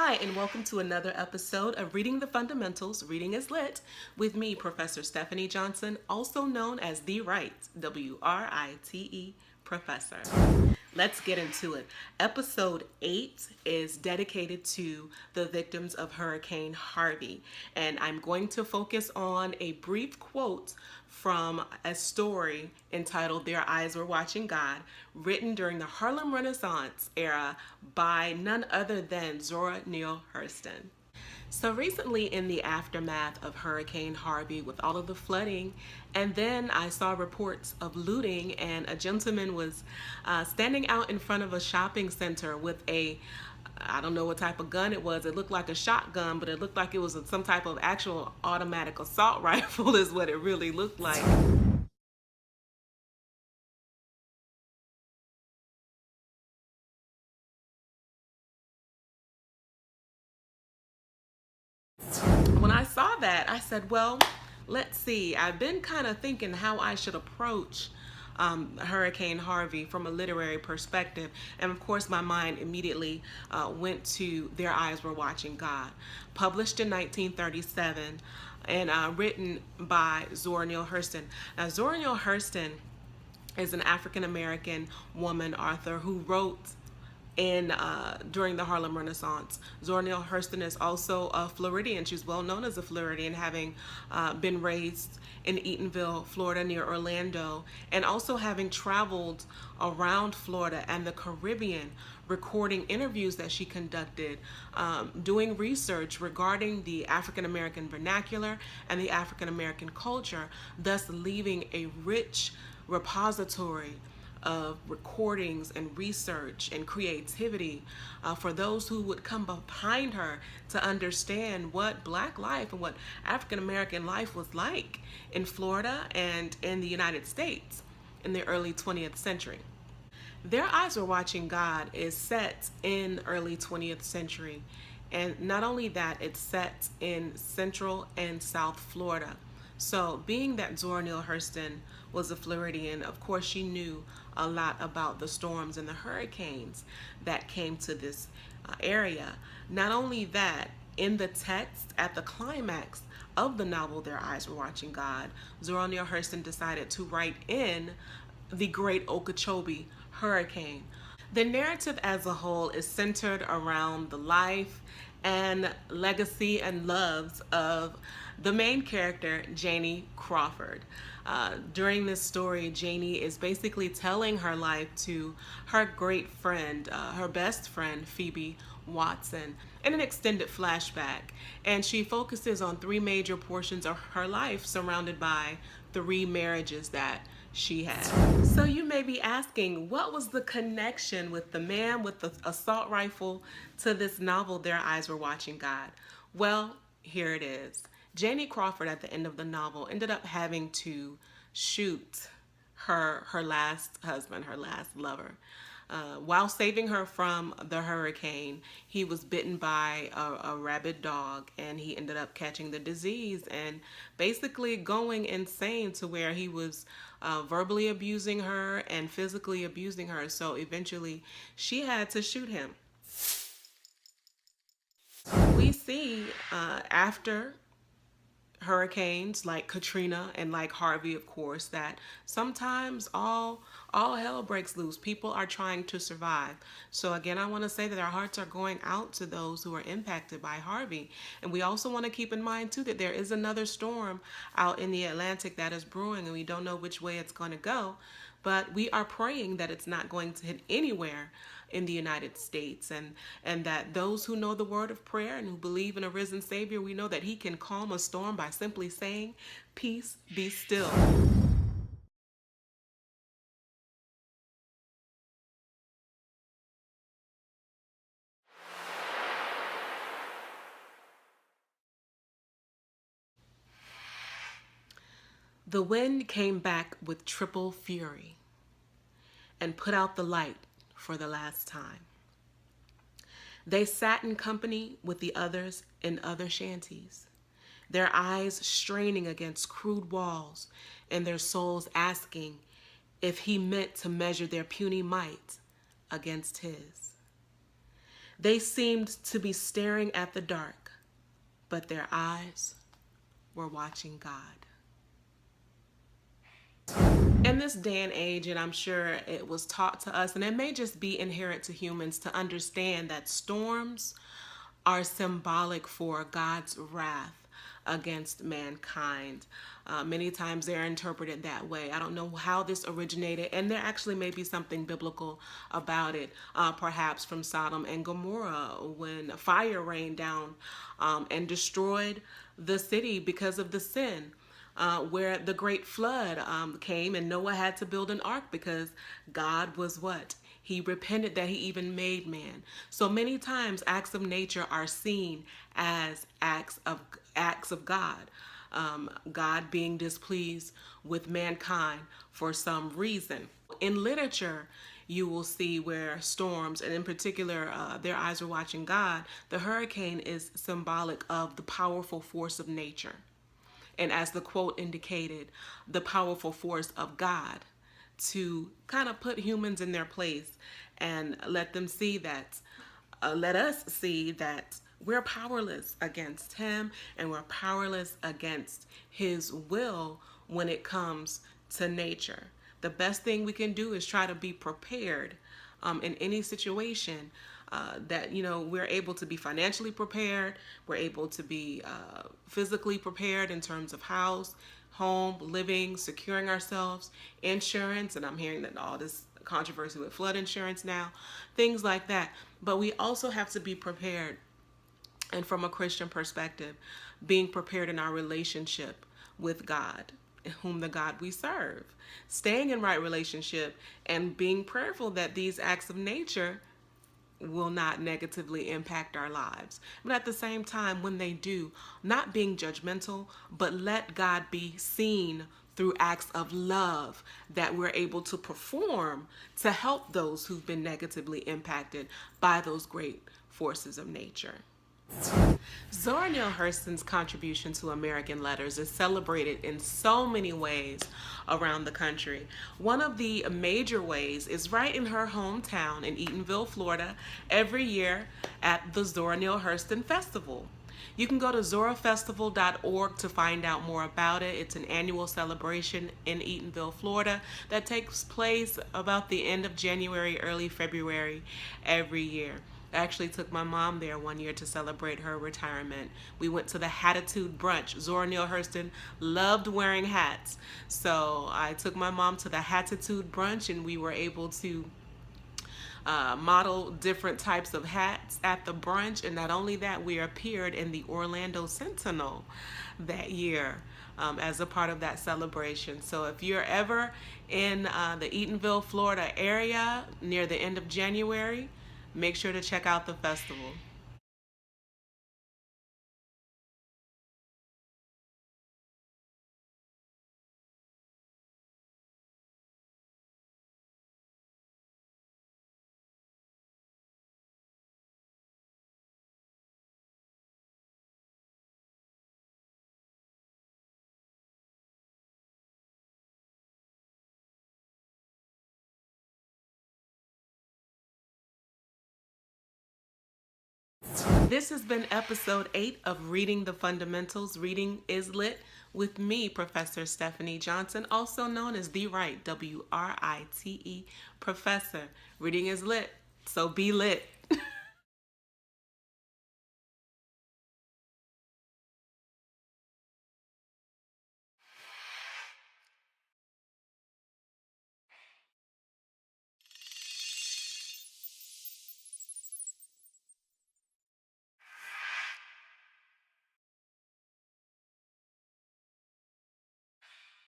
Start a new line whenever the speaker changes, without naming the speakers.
Hi, and welcome to another episode of Reading the Fundamentals, Reading is Lit, with me, ProfSdenise Johnson, also known as The Right, W-R-I-T-E, Professor. Let's get into it. Episode 8 is dedicated to the victims of Hurricane Harvey, and I'm going to focus on a brief quote from a story entitled Their Eyes Were Watching God, written during the Harlem Renaissance era by none other than Zora Neale Hurston. So recently, in the aftermath of Hurricane Harvey, with all of the flooding, and then I saw reports of looting, and a gentleman was standing out in front of a shopping center with I don't know what type of gun it was. It looked like a shotgun, but it looked like it was some type of actual automatic assault rifle is what it really looked like. When I saw that, I said, well, let's see. I've been kind of thinking how I should approach Hurricane Harvey from a literary perspective. And of course, my mind immediately went to Their Eyes Were Watching God, published in 1937 and written by Zora Neale Hurston. Now, Zora Neale Hurston is an African American woman author who wrote in during the Harlem Renaissance. Zora Neale Hurston is also a Floridian. She's well known as a Floridian, having been raised in Eatonville, Florida, near Orlando, and also having traveled around Florida and the Caribbean, recording interviews that she conducted, doing research regarding the African American vernacular and the African American culture, thus leaving a rich repository of recordings and research and creativity for those who would come behind her to understand what Black life and what African American life was like in Florida and in the United States in the early 20th century. Their Eyes Were Watching God is set in early 20th century, and not only that, it's set in Central and South Florida. So being that Zora Neale Hurston was a Floridian, of course she knew a lot about the storms and the hurricanes that came to this area. Not only that, in the text at the climax of the novel Their Eyes Were Watching God, Zora Neale Hurston decided to write in the Great Okeechobee Hurricane. The narrative as a whole is centered around the life and legacy and loves of the main character, Janie Crawford. During this story, Janie is basically telling her life to her great friend, her best friend, Phoebe Watson, in an extended flashback. And she focuses on three major portions of her life surrounded by three marriages that she had. So you may be asking, what was the connection with the man with the assault rifle to this novel, Their Eyes Were Watching God? Well, here it is. Janie Crawford, at the end of the novel, ended up having to shoot her last husband, her last lover. While saving her from the hurricane, he was bitten by a rabid dog, and he ended up catching the disease and basically going insane to where he was verbally abusing her and physically abusing her. So eventually she had to shoot him. We see after hurricanes like Katrina and like Harvey, of course, that sometimes all hell breaks loose. People are trying to survive. So again, I want to say that our hearts are going out to those who are impacted by Harvey. And we also want to keep in mind too that there is another storm out in the Atlantic that is brewing, and we don't know which way it's going to go. But we are praying that it's not going to hit anywhere in the United States, and that those who know the word of prayer and who believe in a risen Savior, we know that he can calm a storm by simply saying, "Peace, be still." The wind came back with triple fury and put out the light for the last time. They sat in company with the others in other shanties, their eyes straining against crude walls and their souls asking if he meant to measure their puny might against his. They seemed to be staring at the dark, but their eyes were watching God. In this day and age, and I'm sure it was taught to us, and it may just be inherent to humans to understand that storms are symbolic for God's wrath against mankind. Many times they're interpreted that way. I don't know how this originated, and there actually may be something biblical about it, perhaps from Sodom and Gomorrah when fire rained down and destroyed the city because of the sin. Where the great flood came and Noah had to build an ark because God was what? He repented that he even made man. So many times acts of nature are seen as acts of God. God being displeased with mankind for some reason. In literature, you will see where storms, and in particular, their eyes are watching God, the hurricane is symbolic of the powerful force of nature. And as the quote indicated, the powerful force of God to kind of put humans in their place and let us see that we're powerless against him and we're powerless against his will when it comes to nature. The best thing we can do is try to be prepared in any situation. That we're able to be financially prepared, we're able to be physically prepared in terms of house, home, living, securing ourselves, insurance, and I'm hearing that all this controversy with flood insurance now, things like that. But we also have to be prepared, and from a Christian perspective, being prepared in our relationship with God, whom the God we serve, staying in right relationship and being prayerful that these acts of nature will not negatively impact our lives. But at the same time, when they do, not being judgmental, but let God be seen through acts of love that we're able to perform to help those who've been negatively impacted by those great forces of nature. Zora Neale Hurston's contribution to American letters is celebrated in so many ways around the country. One of the major ways is right in her hometown in Eatonville, Florida, every year at the Zora Neale Hurston Festival. You can go to zorafestival.org to find out more about it. It's an annual celebration in Eatonville, Florida that takes place about the end of January, early February every year. I actually took my mom there one year to celebrate her retirement. We went to the Hatitude Brunch. Zora Neale Hurston loved wearing hats. So I took my mom to the Hatitude Brunch and we were able to model different types of hats at the brunch. And not only that, we appeared in the Orlando Sentinel that year as a part of that celebration. So if you're ever in the Eatonville, Florida area near the end of January, make sure to check out the festival. This has been episode 8 of Reading the Fundamentals. Reading is Lit with me, Professor Stephanie Johnson, also known as The Right, WRITE Professor. Reading is lit, so be lit.